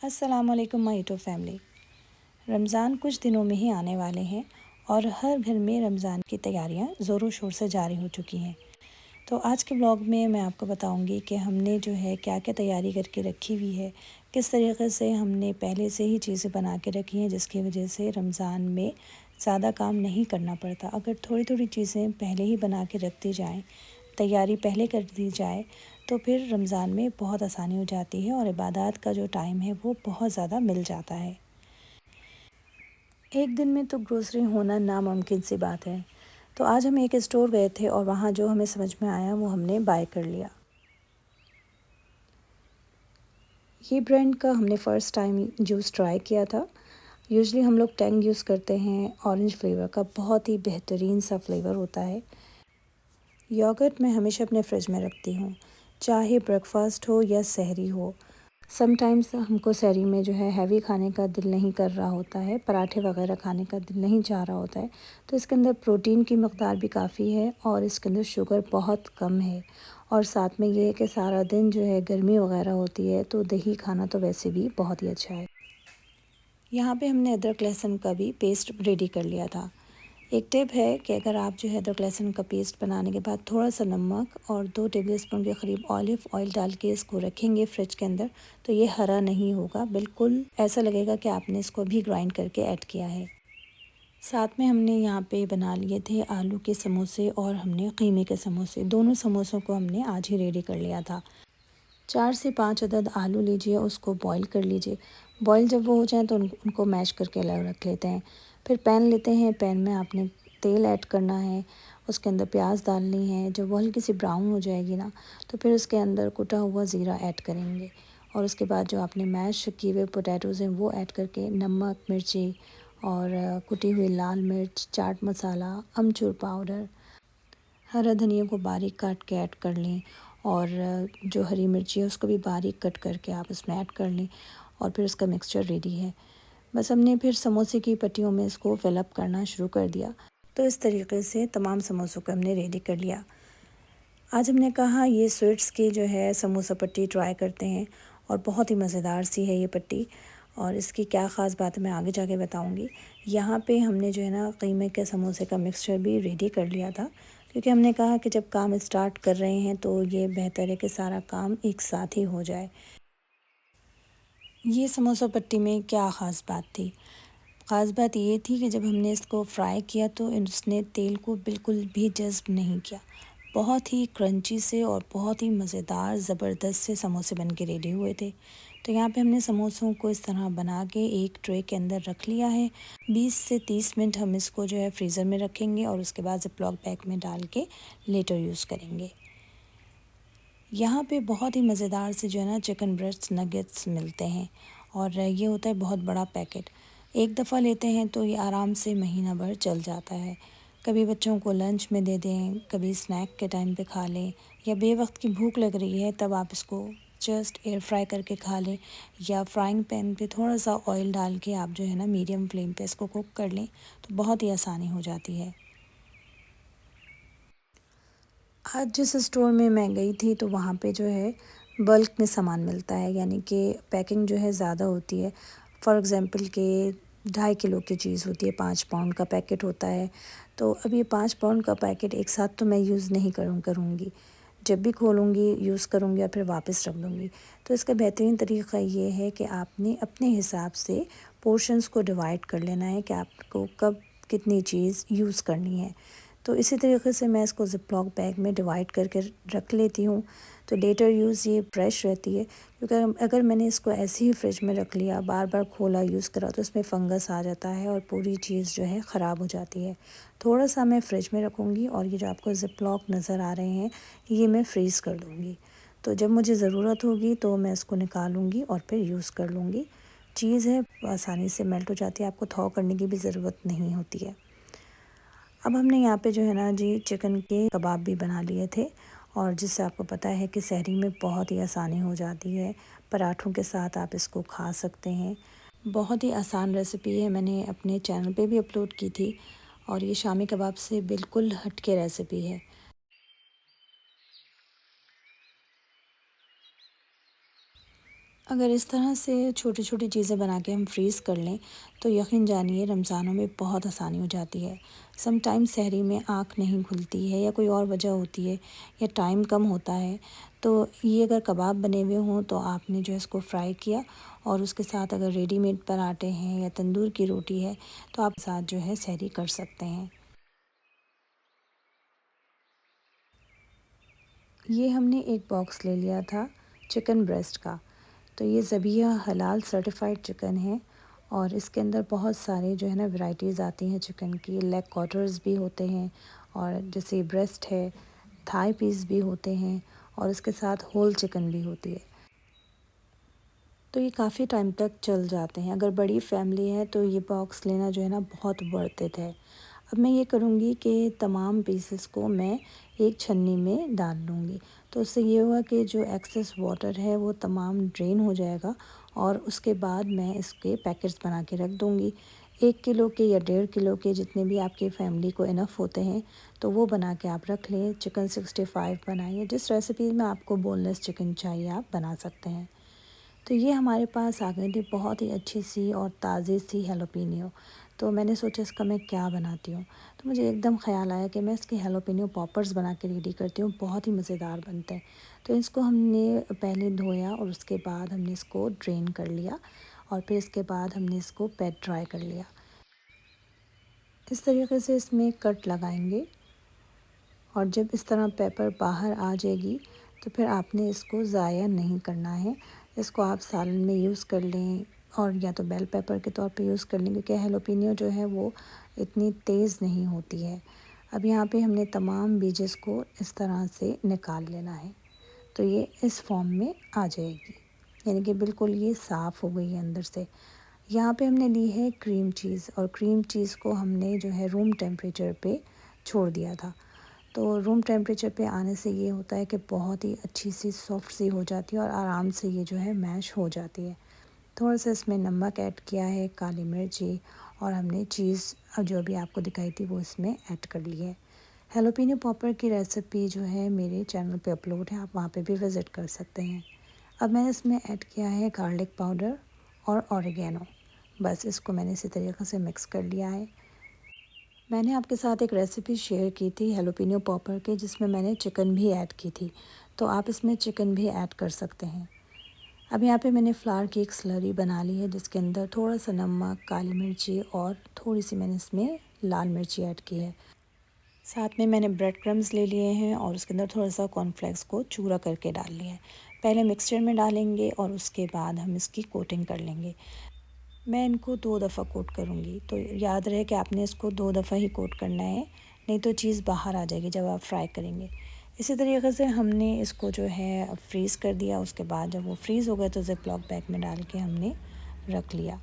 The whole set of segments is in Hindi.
अस्सलामुअलैकुम माय यूट्यूब फैमिली। रमज़ान कुछ दिनों में ही आने वाले हैं और हर घर में रमज़ान की तैयारियां ज़ोरों शोर से जारी हो चुकी हैं। तो आज के ब्लॉग में मैं आपको बताऊंगी कि हमने जो है क्या क्या तैयारी करके रखी हुई है, किस तरीके से हमने पहले से ही चीज़ें बना के रखी हैं जिसकी वजह से रमज़ान में ज़्यादा काम नहीं करना पड़ता। अगर थोड़ी थोड़ी चीज़ें पहले ही बना के रख दी जाएँ, तैयारी पहले कर दी जाए तो फिर रमज़ान में बहुत आसानी हो जाती है और इबादत का जो टाइम है वो बहुत ज़्यादा मिल जाता है। एक दिन में तो ग्रोसरी होना नामुमकिन सी बात है। तो आज हम एक स्टोर गए थे और वहाँ जो हमें समझ में आया वो हमने बाय कर लिया। ये ब्रांड का हमने फ़र्स्ट टाइम जूस ट्राई किया था। यूजुअली हम लोग टैंग यूज़ करते हैं, ऑरेंज फ्लेवर का बहुत ही बेहतरीन सा फ्लेवर होता है। योगर्ट मैं हमेशा अपने फ्रिज में रखती हूँ, चाहे ब्रेकफास्ट हो या सहरी हो। समटाइम्स हमको सहरी में जो है हैवी खाने का दिल नहीं कर रहा होता है, पराठे वगैरह खाने का दिल नहीं चाह रहा होता है, तो इसके अंदर प्रोटीन की मकदार भी काफ़ी है और इसके अंदर शुगर बहुत कम है। और साथ में ये है कि सारा दिन जो है गर्मी वगैरह होती है तो दही खाना तो वैसे भी बहुत ही अच्छा है। यहाँ पे हमने अदरक लहसुन का भी पेस्ट रेडी कर लिया था। एक टिप है कि अगर आप जो है अदरक लहसुन का पेस्ट बनाने के बाद थोड़ा सा नमक और 2 टेबलस्पून के करीब ऑलिव ऑयल डाल के इसको रखेंगे फ्रिज के अंदर, तो ये हरा नहीं होगा, बिल्कुल ऐसा लगेगा कि आपने इसको भी ग्राइंड करके ऐड किया है। साथ में हमने यहाँ पे बना लिए थे आलू के समोसे और हमने कीमे के समोसे। दोनों समोसों को हमने आज ही रेडी कर लिया था। 4 से 5 अदद आलू लीजिए, उसको बॉईल कर लीजिए। बॉईल जब वो हो जाए तो उनको मैश करके अलग रख लेते हैं। फिर पैन लेते हैं, पैन में आपने तेल ऐड करना है, उसके अंदर प्याज डालनी है। जब वो हल्की सी ब्राउन हो जाएगी ना, तो फिर उसके अंदर कुटा हुआ ज़ीरा ऐड करेंगे और उसके बाद जो आपने मैश किए हुए पोटैटोज़ हैं वो ऐड करके नमक, मिर्ची और कुटी हुई लाल मिर्च, चाट मसाला, अमचूर पाउडर, हरा धनिया को बारीक काट के ऐड कर लें और जो हरी मिर्ची है उसको भी बारीक कट करके आप इसमें ऐड कर लें और फिर उसका मिक्सचर रेडी है। बस हमने फिर समोसे की पट्टियों में इसको फिलअप करना शुरू कर दिया। तो इस तरीके से तमाम समोसों को हमने रेडी कर लिया। आज हमने कहा ये स्वीट्स की जो है समोसा पट्टी ट्राई करते हैं और बहुत ही मज़ेदार सी है ये पट्टी और इसकी क्या ख़ास बात है मैं आगे जाके बताऊंगी। यहाँ पे हमने जो है ना कीमे के समोसे का मिक्सचर भी रेडी कर लिया था, क्योंकि हमने कहा कि जब काम स्टार्ट कर रहे हैं तो ये बेहतर है कि सारा काम एक साथ ही हो जाए। ये समोसा पट्टी में क्या ख़ास बात थी? ख़ास बात ये थी कि जब हमने इसको फ्राई किया तो इसने तेल को बिल्कुल भी जज़्ब नहीं किया। बहुत ही क्रंची से और बहुत ही मज़ेदार ज़बरदस्त से समोसे बन के रेडी हुए थे। तो यहाँ पे हमने समोसों को इस तरह बना के एक ट्रे के अंदर रख लिया है। 20 से 30 मिनट हम इसको जो है फ्रीज़र में रखेंगे और उसके बाद ज़िप्लॉक बैग में डाल के लेटर यूज़ करेंगे। यहाँ पे बहुत ही मज़ेदार से जो है ना चिकन ब्रेस्ट नगेट्स मिलते हैं और ये होता है बहुत बड़ा पैकेट। एक दफ़ा लेते हैं तो ये आराम से महीना भर चल जाता है। कभी बच्चों को लंच में दे दें, कभी स्नैक के टाइम पे खा लें या बेवक्त की भूख लग रही है तब आप इसको जस्ट एयर फ्राई करके खा लें या फ्राइंग पैन पे थोड़ा सा ऑयल डाल के आप जो है ना मीडियम फ्लेम पे इसको कुक कर लें तो बहुत ही आसानी हो जाती है। आज जिस स्टोर में मैं गई थी तो वहाँ पे जो है बल्क में सामान मिलता है, यानी कि पैकिंग जो है ज़्यादा होती है। फॉर एग्ज़ाम्पल कि 2.5 किलो की चीज़ होती है, 5 पाउंड का पैकेट होता है। तो अब ये 5 पाउंड का पैकेट एक साथ तो मैं यूज़ नहीं करूँगी। जब भी खोलूँगी यूज़ करूँगी और फिर वापस रख दूँगी। तो इसका बेहतरीन तरीक़ा ये है कि आपने अपने हिसाब से पोर्शंस को डिवाइड कर लेना है कि आपको कब कितनी चीज़ यूज़ करनी है। तो इसी तरीके से मैं इसको ज़िप्लॉक बैग में डिवाइड करके रख लेती हूँ, तो लेटर यूज़ ये फ्रेश रहती है। क्योंकि अगर मैंने इसको ऐसे ही फ्रिज में रख लिया, बार बार खोला यूज़ करा तो इसमें फ़ंगस आ जाता है और पूरी चीज़ जो है ख़राब हो जाती है। थोड़ा सा मैं फ्रिज में रखूँगी और ये जो आपको ज़िप्लॉक नज़र आ रहे हैं ये मैं फ्रीज़ कर दूँगी। तो जब मुझे ज़रूरत होगी तो मैं इसको निकालूँगी और फिर यूज़ कर लूँगी। चीज़ है आसानी से मेल्ट हो जाती है, आपको थॉ करने की भी ज़रूरत नहीं होती है। अब हमने यहाँ पे जो है ना जी चिकन के कबाब भी बना लिए थे और जिससे आपको पता है कि सहरी में बहुत ही आसानी हो जाती है। पराठों के साथ आप इसको खा सकते हैं। बहुत ही आसान रेसिपी है, मैंने अपने चैनल पे भी अपलोड की थी और ये शामी कबाब से बिल्कुल हट के रेसिपी है। अगर इस तरह से छोटी-छोटी चीज़ें बना के हम फ्रीज़ कर लें, तो यकीन जानिए रमज़ानों में बहुत आसानी हो जाती है। समटाइम्स सहरी में आँख नहीं खुलती है या कोई और वजह होती है या टाइम कम होता है, तो ये अगर कबाब बने हुए हों तो आपने जो है इसको फ्राई किया और उसके साथ अगर रेडीमेड पराठे हैं या तंदूर की रोटी है, तो आप साथ जो है सहरी कर सकते हैं। ये हमने एक बॉक्स ले लिया था चिकन ब्रेस्ट का। तो ये ज़बिया हलाल सर्टिफ़ाइड चिकन है और इसके अंदर बहुत सारे जो है ना वैराइटीज़ आती हैं चिकन की। लेग क्वार्टर्स भी होते हैं और जैसे ब्रेस्ट है, थाई पीस भी होते हैं और इसके साथ होल चिकन भी होती है। तो ये काफ़ी टाइम तक चल जाते हैं। अगर बड़ी फैमिली है तो ये बॉक्स लेना जो है ना बहुत वर्थ इट है। अब मैं ये करूँगी कि तमाम पीसेस को मैं एक छन्नी में डाल लूँगी। तो उससे ये होगा कि जो एक्सेस वाटर है वो तमाम ड्रेन हो जाएगा और उसके बाद मैं इसके पैकेट्स बना के रख दूँगी। 1 किलो के या 1.5 किलो के जितने भी आपकी फ़ैमिली को इनफ़ होते हैं, तो वो बना के आप रख लें। चिकन 65 बनाइए, जिस रेसिपी में आपको बोनलेस चिकन चाहिए आप बना सकते हैं। तो ये हमारे पास आ गई थी बहुत ही अच्छी सी और ताज़ी सी हैलोपिनियो। तो मैंने सोचा इसका मैं क्या बनाती हूँ, तो मुझे एकदम ख़्याल आया कि मैं इसके हैलोपिनियो पॉपर्स बना के रेडी करती हूँ, बहुत ही मज़ेदार बनते हैं। तो इसको हमने पहले धोया और उसके बाद हमने इसको ड्रेन कर लिया और फिर इसके बाद हमने इसको पैट ड्राई कर लिया। इस तरीके से इसमें कट लगाएंगे और जब इस तरह पेपर बाहर आ जाएगी तो फिर आपने इसको ज़ाया नहीं करना है। इसको आप सालन में यूज़ कर लें और या तो बेल पेपर के तौर पे यूज़ कर लें, क्योंकि हैलोपिनियो जो है वो इतनी तेज़ नहीं होती है। अब यहाँ पे हमने तमाम बीजेस को इस तरह से निकाल लेना है, तो ये इस फॉर्म में आ जाएगी, यानी कि बिल्कुल ये साफ़ हो गई है अंदर से। यहाँ पे हमने ली है क्रीम चीज़ और क्रीम चीज़ को हमने जो है रूम टेम्परेचर पे छोड़ दिया था। तो रूम टेम्परेचर पे आने से ये होता है कि बहुत ही अच्छी सी सॉफ्ट सी हो जाती है और आराम से ये जो है मैश हो जाती है। थोड़ा सा इसमें नमक ऐड किया है, काली मिर्ची और हमने चीज़ जो भी आपको दिखाई थी वो इसमें ऐड कर ली है। हैलोपिनो पॉपर की रेसिपी जो है मेरे चैनल पे अपलोड है, आप वहाँ पे भी विज़िट कर सकते हैं। अब मैंने इसमें ऐड किया है गार्लिक पाउडर और ऑरिगेनो। बस इसको मैंने इसी तरीके से मिक्स कर लिया है। मैंने आपके साथ एक रेसिपी शेयर की थी हैलोपिनो पॉपर के, जिसमें मैंने चिकन भी ऐड की थी, तो आप इसमें चिकन भी ऐड कर सकते हैं। अब यहाँ पे मैंने फ्लावर की एक स्लरी बना ली है, जिसके अंदर थोड़ा सा नमक, काली मिर्ची और थोड़ी सी मैंने इसमें लाल मिर्ची ऐड की है। साथ में मैंने ब्रेड क्रम्स ले लिए हैं और उसके अंदर थोड़ा सा कॉर्नफ्लेक्स को चूरा करके डाल लिया है। पहले मिक्सचर में डालेंगे और उसके बाद हम इसकी कोटिंग कर लेंगे। मैं इनको 2 दफ़ा कोट करूँगी, तो याद रहे कि आपने इसको 2 दफ़ा ही कोट करना है, नहीं तो चीज़ बाहर आ जाएगी जब आप फ्राई करेंगे। इसी तरीके से हमने इसको जो है फ्रीज़ कर दिया। उसके बाद जब वो फ्रीज़ हो गया तो ज़िप-लॉक बैग में डाल के हमने रख लिया।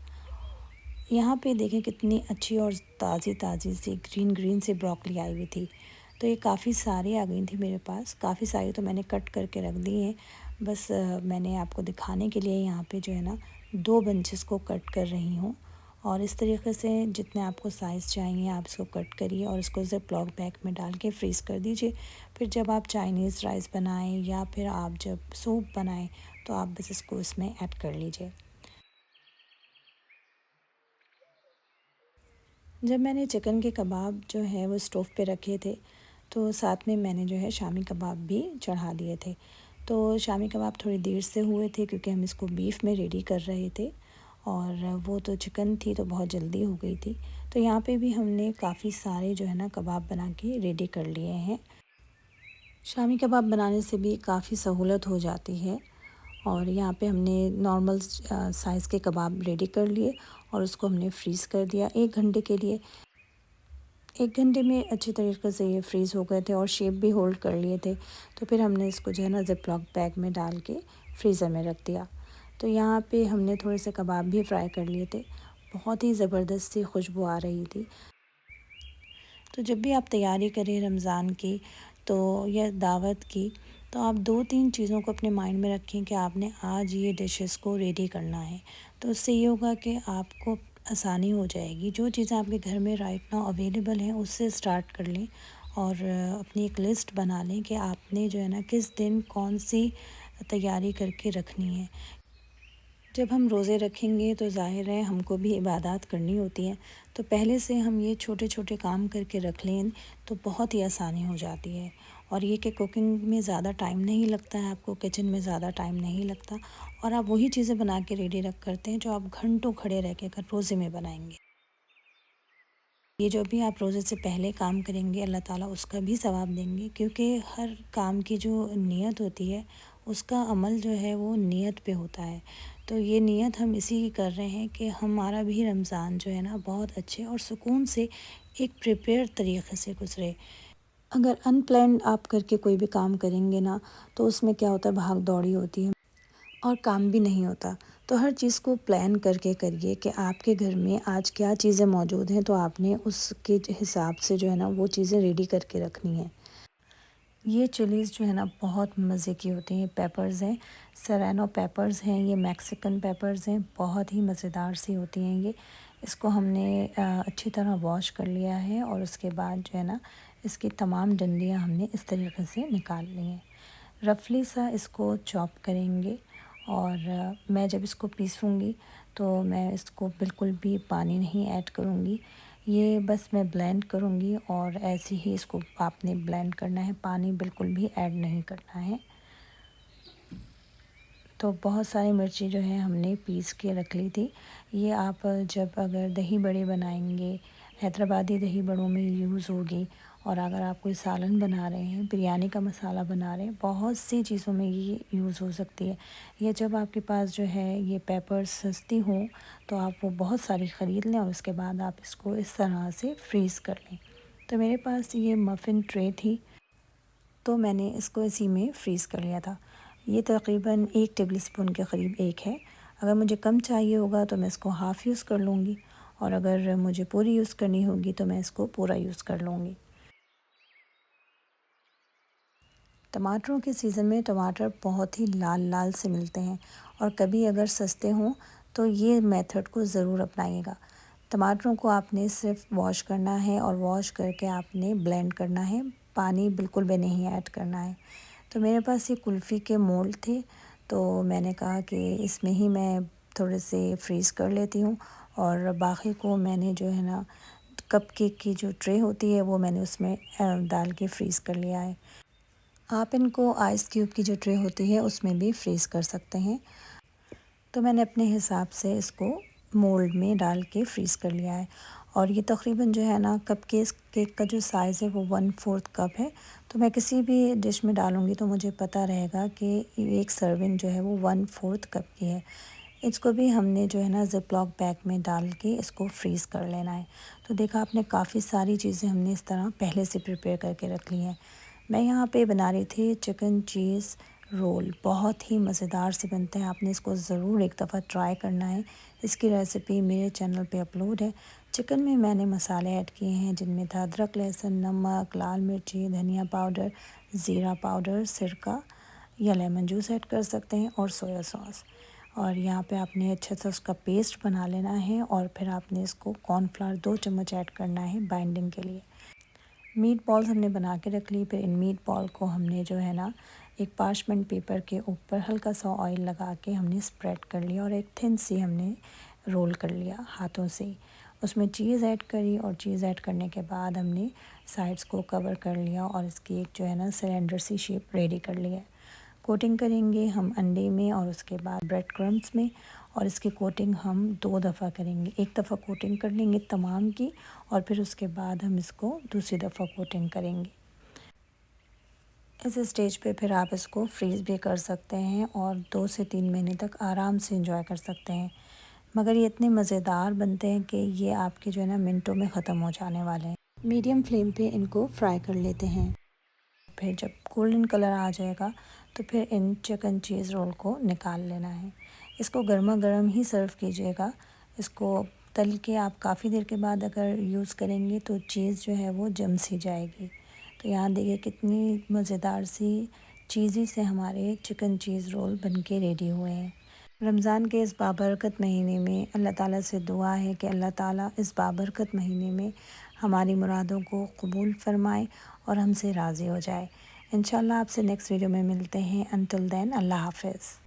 यहाँ पे देखें कितनी अच्छी और ताज़ी-ताज़ी सी ग्रीन सी ब्रोकली आई हुई थी। तो ये काफ़ी सारी आ गई थी मेरे पास, काफ़ी सारी तो मैंने कट करके रख दी हैं। बस मैंने आपको दिखाने के लिए यहाँ पे जो है ना 2 बंचेस को कट कर रही हूँ और इस तरीके से जितने आपको साइज़ चाहिए आप इसको कट करिए और इसको ज़िप-लॉक बैग में डाल के फ्रीज़ कर दीजिए। फिर जब आप चाइनीज़ राइस बनाएँ या फिर आप जब सूप बनाएँ तो आप बस इसको इसमें ऐड कर लीजिए। जब मैंने चिकन के कबाब जो है वो स्टोव पे रखे थे, तो साथ में मैंने जो है शामी कबाब भी चढ़ा दिए थे। तो शामी कबाब थोड़ी देर से हुए थे क्योंकि हम इसको बीफ में रेडी कर रहे थे और वो तो चिकन थी तो बहुत जल्दी हो गई थी। तो यहाँ पे भी हमने काफ़ी सारे जो है ना कबाब बना के रेडी कर लिए हैं। शामी कबाब बनाने से भी काफ़ी सहूलत हो जाती है और यहाँ पे हमने नॉर्मल साइज़ के कबाब रेडी कर लिए और उसको हमने फ्रीज़ कर दिया 1 घंटे के लिए। 1 घंटे में अच्छी तरीके से ये फ्रीज़ हो गए थे और शेप भी होल्ड कर लिए थे। तो फिर हमने इसको जो है ना ज़िप-लॉक बैग में डाल के फ्रीज़र में रख दिया। तो यहाँ पे हमने थोड़े से कबाब भी फ्राई कर लिए थे। बहुत ही ज़बरदस्त सी खुशबू आ रही थी। तो जब भी आप तैयारी करें रमज़ान की तो या दावत की, तो आप 2-3 चीज़ों को अपने माइंड में रखें कि आपने आज ये डिशेस को रेडी करना है। तो उससे ये होगा कि आपको आसानी हो जाएगी। जो चीज़ें आपके घर में राइट नाउ अवेलेबल हैं उससे स्टार्ट कर लें और अपनी एक लिस्ट बना लें कि आपने जो है ना किस दिन कौन सी तैयारी करके रखनी है। जब हम रोज़े रखेंगे तो ज़ाहिर है हमको भी इबादत करनी होती है, तो पहले से हम ये छोटे छोटे काम करके रख लें तो बहुत ही आसानी हो जाती है। और ये कि कुकिंग में ज़्यादा टाइम नहीं लगता है, आपको किचन में ज़्यादा टाइम नहीं लगता, और आप वही चीज़ें बना के रेडी रख करते हैं जो आप घंटों खड़े रह के अगर रोज़े में बनाएंगे। ये जो भी आप रोज़े से पहले काम करेंगे अल्लाह ताला उसका भी सवाब देंगे, क्योंकि हर काम की जो नीयत होती है उसका अमल जो है वो नीयत पे होता है। तो ये नीयत हम इसी की कर रहे हैं कि हमारा भी रमज़ान जो है ना बहुत अच्छे और सुकून से एक प्रिपेयर तरीक़े से गुज़रे। अगर अनप्लान्ड आप करके कोई भी काम करेंगे ना, तो उसमें क्या होता है, भाग दौड़ी होती है और काम भी नहीं होता। तो हर चीज़ को प्लान करके करिए कि आपके घर में आज क्या चीज़ें मौजूद हैं, तो आपने उसके हिसाब से जो है ना वो चीज़ें रेडी करके रखनी है। ये चिलीज़ जो है ना बहुत मज़े की होती हैं। पेपर्स हैं, सेरेनो पेपर्स हैं, ये मैक्सिकन पेपर्स हैं, बहुत ही मज़ेदार सी होती हैं ये। इसको हमने अच्छी तरह वॉश कर लिया है और उसके बाद जो है ना इसकी तमाम डंडियाँ हमने इस तरीके से निकाल ली हैं। रफली सा इसको चॉप करेंगे, और मैं जब इसको पीसूँगी तो मैं इसको बिल्कुल भी पानी नहीं ऐड करूँगी। ये बस मैं ब्लेंड करूँगी और ऐसे ही इसको आपने ब्लेंड करना है, पानी बिल्कुल भी ऐड नहीं करना है। तो बहुत सारी मिर्ची जो है हमने पीस के रख ली थी। ये आप जब अगर दही बड़े बनाएंगे, हैदराबादी दही बड़ों में यूज़ होगी, और अगर आप कोई सालन बना रहे हैं, बिरयानी का मसाला बना रहे हैं, बहुत सी चीज़ों में ये यूज़ हो सकती है। या जब आपके पास जो है ये पेपर्स सस्ती हों तो आप वो बहुत सारी ख़रीद लें और उसके बाद आप इसको इस तरह से फ्रीज़ कर लें। तो मेरे पास ये मफ़िन ट्रे थी, तो मैंने इसको इसी में फ्रीज़ कर लिया था। ये तकरीबन 1 टेबलस्पून के क़रीब एक है। अगर मुझे कम चाहिए होगा तो मैं इसको हाफ़ यूज़ कर लूँगी, और अगर मुझे पूरी यूज़ करनी होगी तो मैं इसको पूरा यूज़ कर लूँगी। टमाटरों के सीज़न में टमाटर बहुत ही लाल लाल से मिलते हैं, और कभी अगर सस्ते हों तो ये मेथड को ज़रूर अपनाइएगा। टमाटरों को आपने सिर्फ वॉश करना है और वॉश करके आपने ब्लेंड करना है, पानी बिल्कुल भी नहीं ऐड करना है। तो मेरे पास ये कुल्फ़ी के मोल्ड थे, तो मैंने कहा कि इसमें ही मैं थोड़े से फ्रीज़ कर लेती हूँ, और बाकी को मैंने जो है ना कपकेक की जो ट्रे होती है वो मैंने उसमें डाल के फ्रीज़ कर लिया है। आप इनको आइस क्यूब की जो ट्रे होती है उसमें भी फ्रीज़ कर सकते हैं। तो मैंने अपने हिसाब से इसको मोल्ड में डाल के फ्रीज़ कर लिया है, और ये तकरीबन जो है ना केक का जो साइज़ है वो 1/4 कप है। तो मैं किसी भी डिश में डालूँगी तो मुझे पता रहेगा कि एक सर्विंग जो है वो 1/4 कप की है। इसको भी हमने जो है ना ज़िप-लॉक बैग में डाल के इसको फ्रीज़ कर लेना है। तो देखा आपने, काफ़ी सारी चीज़ें हमने इस तरह पहले से प्रिपेयर करके रख ली हैं। मैं यहाँ पे बना रही थी चिकन चीज़ रोल, बहुत ही मज़ेदार से बनते हैं, आपने इसको ज़रूर एक दफ़ा ट्राई करना है। इसकी रेसिपी मेरे चैनल पे अपलोड है। चिकन में मैंने मसाले ऐड किए हैं जिनमें था अदरक, लहसुन, नमक, लाल मिर्ची, धनिया पाउडर, ज़ीरा पाउडर, सिरका या लेमन जूस ऐड कर सकते हैं, और सोया सॉस। और यहाँ पे आपने अच्छे से उसका पेस्ट बना लेना है, और फिर आपने इसको कॉर्नफ्लावर 2 चम्मच ऐड करना है बाइंडिंग के लिए। मीट बॉल्स हमने बना के रख ली। फिर इन मीट बॉल को हमने जो है ना एक पार्चमेंट पेपर के ऊपर हल्का सा ऑयल लगा के हमने स्प्रेड कर लिया, और एक थिन सी हमने रोल कर लिया हाथों से ही। उसमें चीज़ ऐड करी, और चीज़ ऐड करने के बाद हमने साइड्स को कवर कर लिया, और इसकी एक जो है ना सिलेंडर सी शेप रेडी कर लिया। कोटिंग करेंगे हम अंडे में और उसके बाद ब्रेड क्रम्स में, और इसकी कोटिंग हम 2 दफ़ा करेंगे। एक दफ़ा कोटिंग कर लेंगे तमाम की, और फिर उसके बाद हम इसको दूसरी दफ़ा कोटिंग करेंगे। इस स्टेज पे फिर आप इसको फ्रीज़ भी कर सकते हैं, और 2 से 3 महीने तक आराम से एंजॉय कर सकते हैं। मगर ये इतने मज़ेदार बनते हैं कि ये आपके जो है ना मिनटों में ख़त्म हो जाने वाले हैं। मीडियम फ्लेम पे इनको फ्राई कर लेते हैं। फिर जब गोल्डन कलर आ जाएगा तो फिर इन चिकन चीज़ रोल को निकाल लेना है। इसको गर्मा गर्म ही सर्व कीजिएगा। इसको तल के आप काफ़ी देर के बाद अगर यूज़ करेंगे तो चीज़ जो है वो जम सी जाएगी। तो यहाँ देखिए कितनी मज़ेदार सी चीज़ी से हमारे चिकन चीज़ रोल बनके रेडी हुए हैं। रमज़ान के इस बाबरकत महीने में अल्लाह ताला से दुआ है कि अल्लाह ताला इस बाबरकत महीने में हमारी मुरादों को कबूल फ़रमाए और हमसे राज़ी हो जाए। इंशाल्लाह आपसे नेक्स्ट वीडियो में मिलते हैं। अंटिल देन अल्लाह हाफ़िज़।